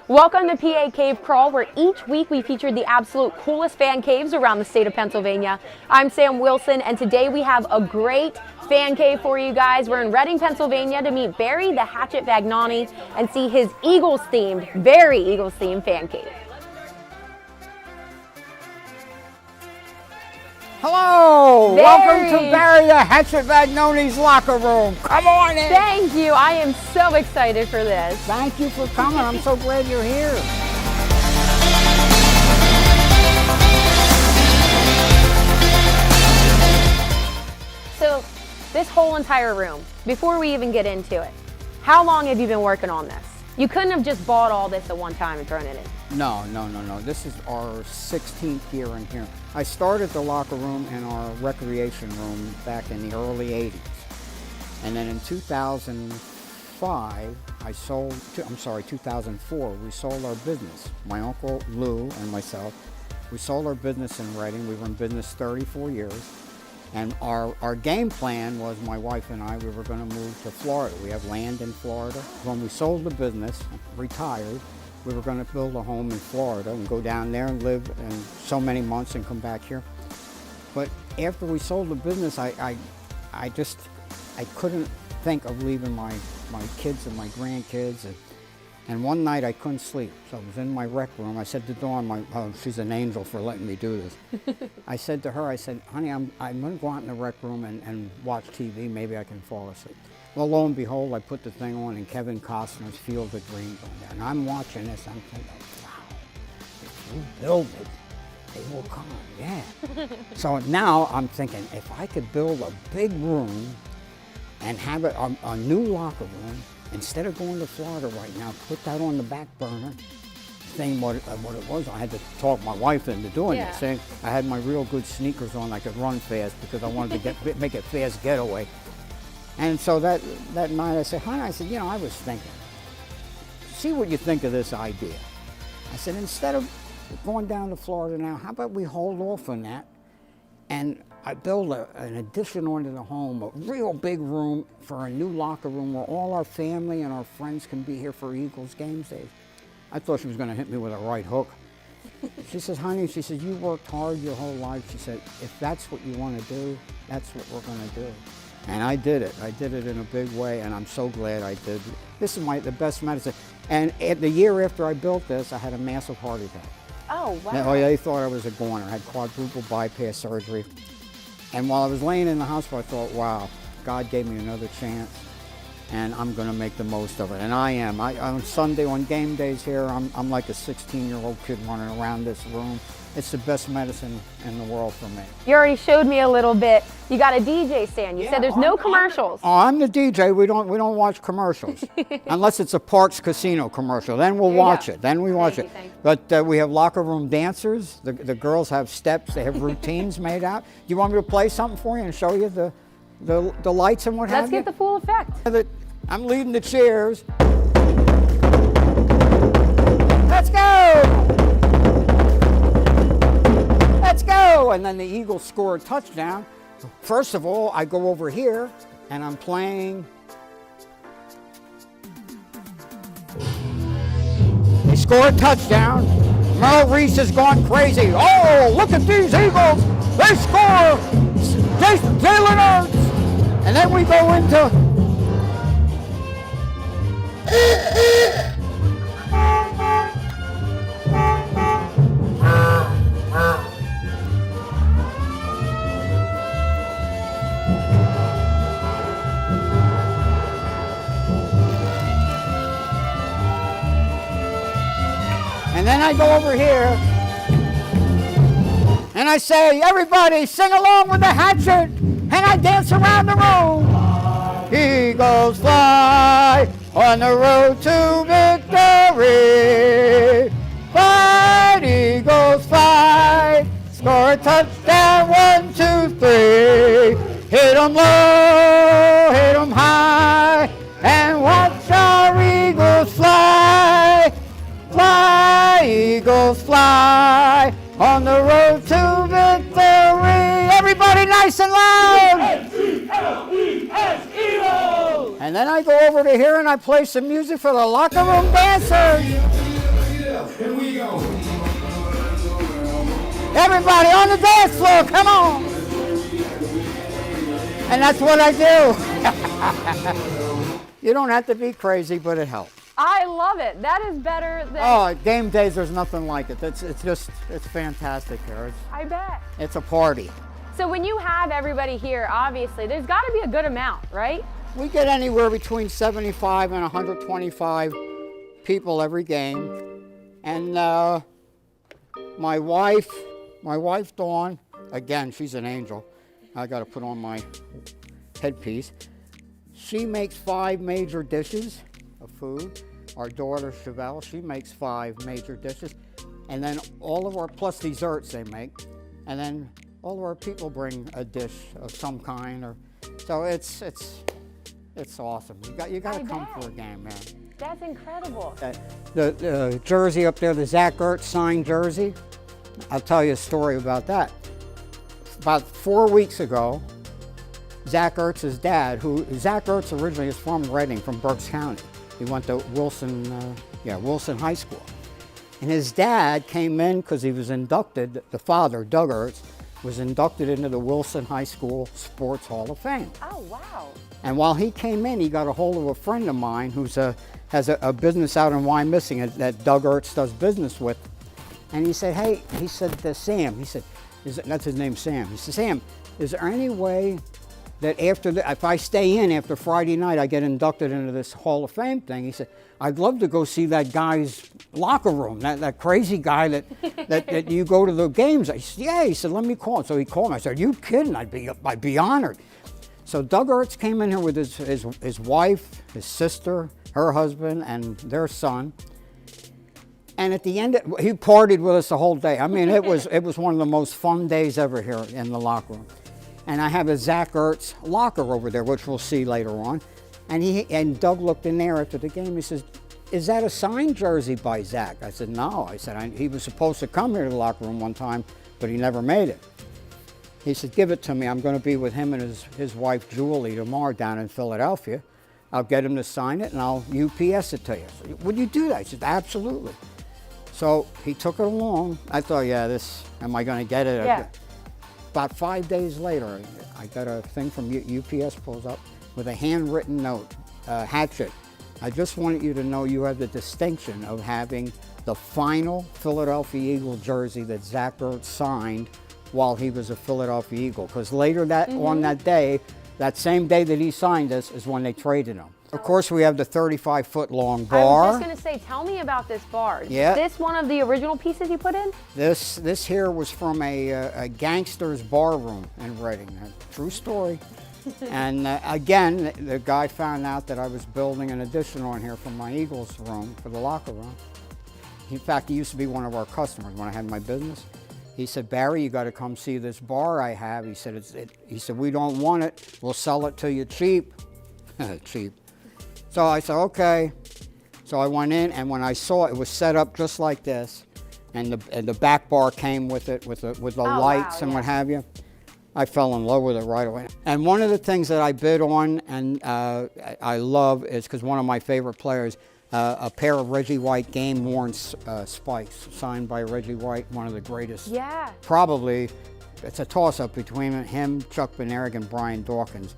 Welcome to PA Cave Crawl, where each week we feature the absolute coolest fan caves around the state of Pennsylvania. I'm Sam Wilson, and today we have a great fan cave for you guys. We're in Reading, Pennsylvania to meet Barry the Hatchet Vagnoni and see his Eagles-themed, very Eagles-themed fan cave. Hello! Welcome to Barry the Hatchet Vagnoni's locker room. Come on in. Thank you. I am so excited for this. Thank you for coming. I'm so glad you're here. So, this whole entire room, before we even get into it, how long have you been working on this? You couldn't have just bought all this at one time and thrown it in. No. This is our 16th year in here. I started the locker room in our recreation room back in the early 80s. And then in 2004, we sold our business. My Uncle Lou and myself, we sold our business in Reading. We were in business 34 years. And our game plan was, my wife and I, we were going to move to Florida. We have land in Florida. When we sold the business, retired, we were going to build a home in Florida and go down there and live in so many months and come back here. But after we sold the business, I couldn't think of leaving my kids and my grandkids. And one night I couldn't sleep, so I was in my rec room. I said to Dawn, she's an angel for letting me do this. I said to her, I said, honey, I'm going to go out in the rec room and watch TV. Maybe I can fall asleep. Well, lo and behold, I put the thing on and Kevin Costner's Field of Dreams on there. And I'm watching this, I'm thinking, wow, if you build it, they will come, yeah. So now I'm thinking, if I could build a big room and have it a new locker room, instead of going to Florida right now, put that on the back burner, saying what it was. I had to talk my wife into doing it, saying I had my real good sneakers on, I could run fast because I wanted to make a fast getaway. And so that night I said, honey, I said, I was thinking, see what you think of this idea. I said, instead of going down to Florida now, how about we hold off on that and I build an addition onto the home, a real big room for a new locker room where all our family and our friends can be here for Eagles games days. I thought she was going to hit me with a right hook. She says, honey, she says, you worked hard your whole life. She said, if that's what you want to do, that's what we're going to do. And I did it. I did it in a big way, and I'm so glad I did. This is the best medicine. And the year after I built this, I had a massive heart attack. Oh, wow. Now, they thought I was a goner. I had quadruple bypass surgery. And while I was laying in the hospital, I thought, wow, God gave me another chance, and I'm going to make the most of it. And I am. On Sunday, on game days here, I'm like a 16-year-old kid running around this room. It's the best medicine in the world for me. You already showed me a little bit. You got a DJ stand. You said there's no commercials. I'm the DJ. We don't watch commercials unless it's a Parks Casino commercial. Then we'll watch it. Then we watch it. But we have locker room dancers. The girls have steps. They have routines made out. Do you want me to play something for you and show you the lights and what have you? Let's get the full effect. I'm leading the cheers. Let's go! Let's go! And then the Eagles score a touchdown. First of all, I go over here and I'm playing. They score a touchdown. Merle Reese has gone crazy. Oh, look at these Eagles! They score! Jalen Hurts! And then we go into and then I go over here and I say, everybody sing along with the hatchet, and I dance around the room. Eagles fly on the road to victory. Fly, Eagles fly, score a touchdown, 1, 2, 3. Hit 'em low, hit 'em high, and watch our Eagles fly. Fly, Eagles fly, on the road to victory. Everybody nice and loud. S-E-L-E-S, Eagles! And then I go over to here and I play some music for the locker room dancers. Everybody on the dance floor, come on. And that's what I do. You don't have to be crazy, but it helps. I love it. That is better than... Oh, game days, there's nothing like it. It's fantastic here. I bet. It's a party. So when you have everybody here, obviously, there's got to be a good amount, right? We get anywhere between 75 and 125 people every game. And my wife Dawn, again, she's an angel. I got to put on my headpiece. She makes 5 major dishes of food. Our daughter Chevelle, she makes 5 major dishes. And then all of our, plus desserts they make. And then all of our people bring a dish of some kind. So it's awesome. You got to come for a game, man. That's incredible. The jersey up there, the Zach Ertz signed jersey, I'll tell you a story about that. About 4 weeks ago, Zach Ertz's dad, Zach Ertz originally is from Reading, from Berks County. He went to Wilson High School. And his dad came in because he was inducted, the father, Doug Ertz, was inducted into the Wilson High School Sports Hall of Fame. Oh, wow. And while he came in, he got a hold of a friend of mine who has a business out in Wyomissing that Doug Ertz does business with. And he said, hey, he said to Sam, he said, that's his name, Sam. He said, Sam, is there any way that if I stay in after Friday night, I get inducted into this Hall of Fame thing? He said, I'd love to go see that guy's locker room, that crazy guy that you go to the games. I said, yeah. He said, let me call him. So he called me. I said, are you kidding? I'd be honored. So Doug Ertz came in here with his wife, his sister, her husband, and their son. And at the end, he partied with us the whole day. I mean, it was one of the most fun days ever here in the locker room. And I have a Zach Ertz locker over there, which we'll see later on. And Doug looked in there after the game. He says, is that a signed jersey by Zach? I said, no. I said, he was supposed to come here to the locker room one time, but he never made it. He said, give it to me. I'm going to be with him and his wife, Julie, tomorrow down in Philadelphia. I'll get him to sign it, and I'll UPS it to you. I said, would you do that? I said, absolutely. So he took it along. I thought, am I going to get it? Yeah. About 5 days later, I got a thing from UPS pulls up with a handwritten note, Hatchet. I just wanted you to know you have the distinction of having the final Philadelphia Eagle jersey that Zach Ertz signed while he was a Philadelphia Eagle. Because later on that day, that same day that he signed this is when they traded him. Of course, we have the 35-foot long bar. I was just going to say, tell me about this bar. Yeah. Is this one of the original pieces you put in? This here was from a gangster's bar room in Reading. True story. And again, the guy found out that I was building an addition on here for my Eagles room, for the locker room. In fact, he used to be one of our customers when I had my business. He said, Barry, you got to come see this bar I have. He said, we don't want it. We'll sell it to you cheap. Cheap. So I said, okay. So I went in, and when I saw it was set up just like this, and the back bar came with it, with the lights and what have you. I fell in love with it right away. And one of the things that I bid on and I love is, because one of my favorite players, a pair of Reggie White game-worn spikes, signed by Reggie White, one of the greatest. Yeah. Probably, it's a toss-up between him, Chuck Bednarik, and Brian Dawkins,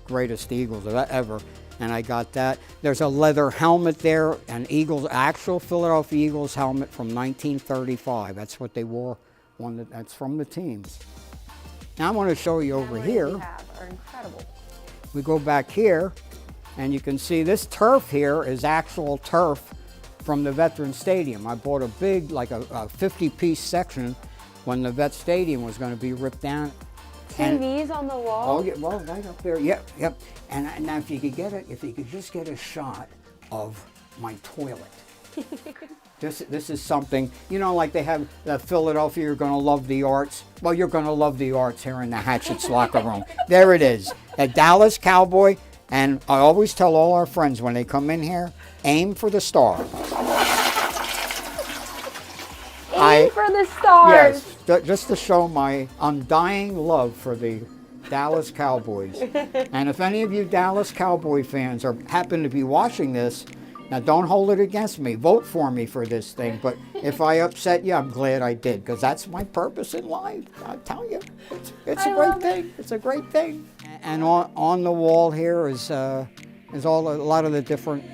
greatest Eagles ever. And I got that. There's a leather helmet there, an actual Philadelphia Eagles helmet from 1935. That's what they wore. That's from the teams. Now I want to show you over here. You have are incredible. We go back here, and you can see this turf here is actual turf from the Veterans Stadium. I bought a big, like a 50-piece section when the Vet Stadium was going to be ripped down. TVs on the wall? Oh, yeah, well, right up there, yep. And now if you could just get a shot of my toilet. This is something, like they have Philadelphia, you're going to love the arts. Well, you're going to love the arts here in the Hatchet's locker room. There it is, a Dallas Cowboy. And I always tell all our friends when they come in here, aim for the stars. Aim for the stars. Yes, just to show my undying love for the Dallas Cowboys. And if any of you Dallas Cowboy fans happen to be watching this, Now, don't hold it against me. Vote for me for this thing. But if I upset you, I'm glad I did, because that's my purpose in life. I tell you, it's a great thing. It's a great thing. And on the wall here is a lot of the different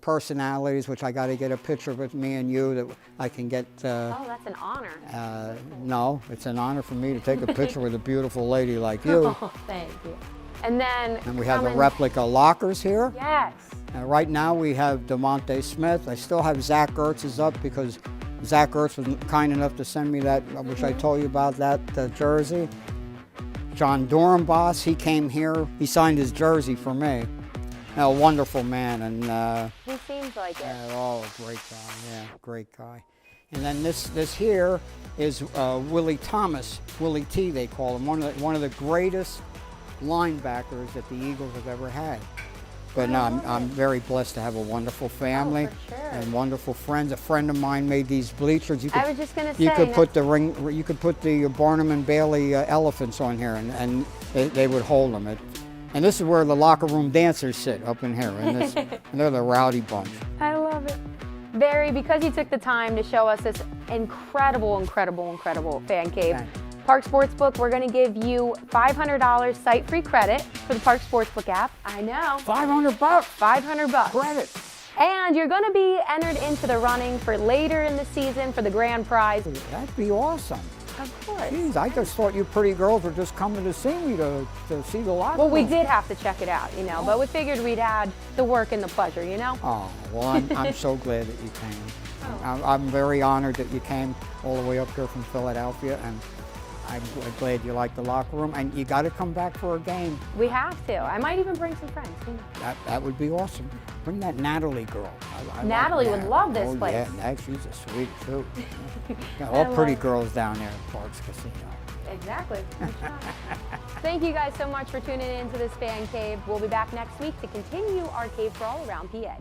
personalities, which I got to get a picture with me and you that I can get. Oh, that's an honor. No, it's an honor for me to take a picture with a beautiful lady like you. Oh, thank you. And then We have the replica lockers here. Yes. Right now we have DeMonte Smith. I still have Zach Ertz is up because Zach Ertz was kind enough to send me that, which I told you about, that jersey. John Dorenbos, he came here. He signed his jersey for me. A wonderful man, and He seems like it. oh, great guy. Yeah, great guy. And then this here is Willie Thomas, Willie T. They call him, one of the greatest linebackers that the Eagles have ever had. But no, I'm very blessed to have a wonderful family for sure. and wonderful friends. A friend of mine made these bleachers. I was just gonna you say, could put you could put the Barnum and Bailey elephants on here, and they would hold them. And this is where the locker room dancers sit, up in here, and they're the rowdy bunch. I love it. Barry, because you took the time to show us this incredible fan cave, Okay. Park Sportsbook, we're going to give you $500 site-free credit for the Park Sportsbook app. I know. $500. $500. Credit. And you're going to be entered into the running for later in the season for the grand prize. That'd be awesome. Of course. Jeez, I just thought you pretty girls were just coming to see me to see the locker Well, we room. did have to check it out, you know, but we figured we'd add the work and the pleasure, you know? Oh, well, I'm so glad that you came. I'm very honored that you came all the way up here from Philadelphia, and I'm glad you like the locker room, and you got to come back for a game. We have to. I might even bring some friends. Who knows? That would be awesome. Bring that Natalie girl. I like Natalie would love this place. Yeah, she's a sweet too. Got I all pretty love- girls down there at Parks Casino. Exactly. Thank you guys so much for tuning in to this fan cave. We'll be back next week to continue our cave crawl around PA.